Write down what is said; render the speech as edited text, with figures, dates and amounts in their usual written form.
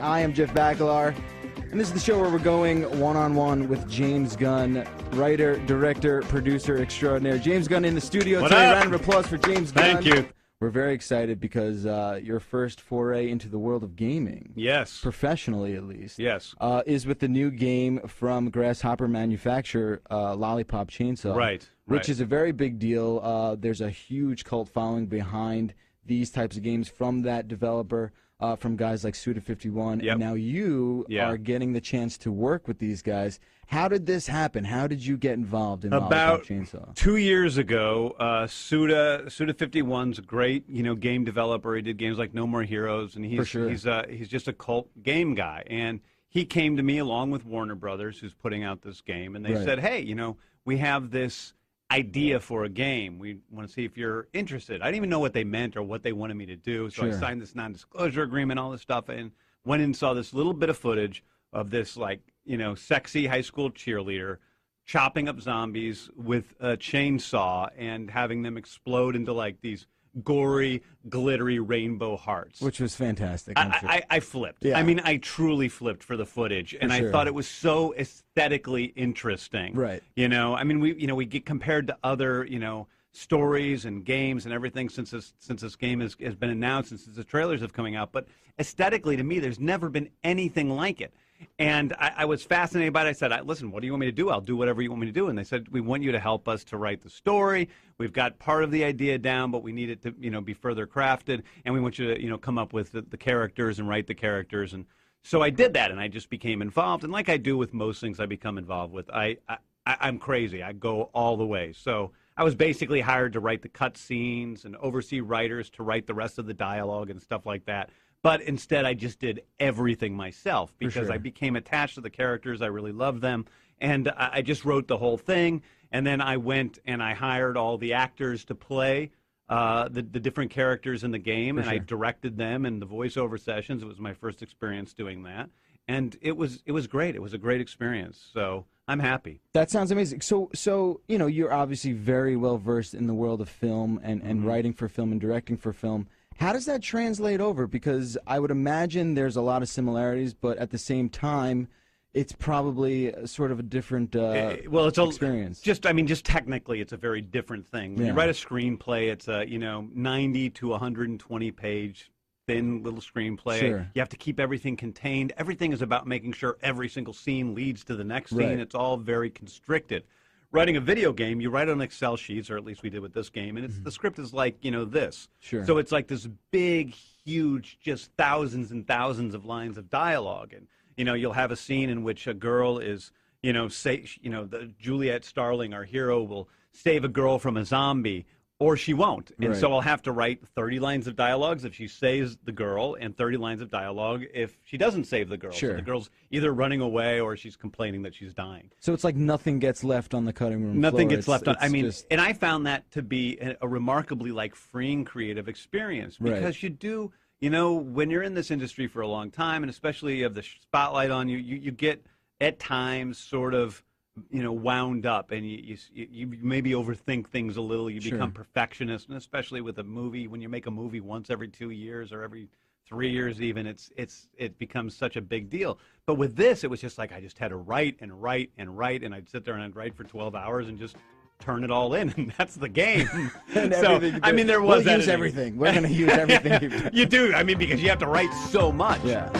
I am Jeff Bakalar, and this is the show where we're going one-on-one with James Gunn, writer, director, producer extraordinaire. James Gunn in the studio today. Round of applause for James Gunn. Thank you. We're very excited because your first foray into the world of gaming, yes, professionally at least, yes, is with the new game from Grasshopper manufacturer, Lollipop Chainsaw, right, which is a very big deal. There's a huge cult following behind these types of games from that developer. From guys like Suda51, Yep. and now you Yeah. are getting the chance to work with these guys. How did this happen? How did you get involved in About Lollipop Chainsaw? 2 years ago, Suda51's a great game developer. He did games like No More Heroes, and For sure. he's just a cult game guy. And he came to me along with Warner Brothers, who's putting out this game, and they Right. said, "Hey, we have this idea for a game. We want to see if you're interested." I didn't even know what they meant or what they wanted me to do, so I Sure. signed this non-disclosure agreement, all this stuff, and went in and saw this little bit of footage of this sexy high school cheerleader chopping up zombies with a chainsaw and having them explode into these gory, glittery rainbow hearts. Which was fantastic. I'm sure. I flipped. Yeah. I mean, I truly flipped for the footage, and sure. I thought it was so aesthetically interesting. Right. I mean, we get compared to other, stories and games and everything since this game has been announced and since the trailers have coming out. But aesthetically, to me, there's never been anything like it. And I was fascinated by it. I said, listen, what do you want me to do? I'll do whatever you want me to do. And they said, we want you to help us to write the story. We've got part of the idea down, but we need it to, be further crafted. And we want you to, come up with the characters and write the characters. And so I did that, and I just became involved. And like I do with most things I become involved with, I'm crazy. I go all the way. So I was basically hired to write the cut scenes and oversee writers to write the rest of the dialogue and stuff like that. But instead, I just did everything myself because sure. I became attached to the characters. I really loved them. And I just wrote the whole thing. And then I went and I hired all the actors to play the different characters in the game. And I directed them in the voiceover sessions. It was my first experience doing that. And it was great. It was a great experience. So I'm happy. That sounds amazing. So you're obviously very well versed in the world of film and writing for film and directing for film. How does that translate over? Because I would imagine there's a lot of similarities, but at the same time, it's probably sort of a different experience. Just technically, it's a very different thing. When you write a screenplay, it's a 90 to 120 page thin little screenplay. Sure. You have to keep everything contained. Everything is about making sure every single scene leads to the next scene. Right. It's all very constricted. Writing a video game, you write on Excel sheets, or at least we did with this game, and the script is like, this. Sure. So it's like this big, huge, just thousands and thousands of lines of dialogue. And, you'll have a scene in which a girl is, the Juliet Starling, our hero, will save a girl from a zombie, or she won't. And so I'll have to write 30 lines of dialogues if she saves the girl and 30 lines of dialogue if she doesn't save the girl. Sure. So the girl's either running away or she's complaining that she's dying. So it's like nothing gets left on the cutting room Nothing floor. gets left on. And I found that to be a remarkably freeing creative experience because you do, when you're in this industry for a long time, and especially you have the spotlight on you, you get at times sort of wound up, and you maybe overthink things a little. You become perfectionist, and especially with a movie, when you make a movie once every 2 years or every 3 years even, it becomes such a big deal. But with this, it was just like I just had to write and write and write, and I'd sit there and I'd write for 12 hours and just turn it all in, and that's the game. And so, there was we'll use everything. We're going to use everything. You do, because you have to write so much. Yeah.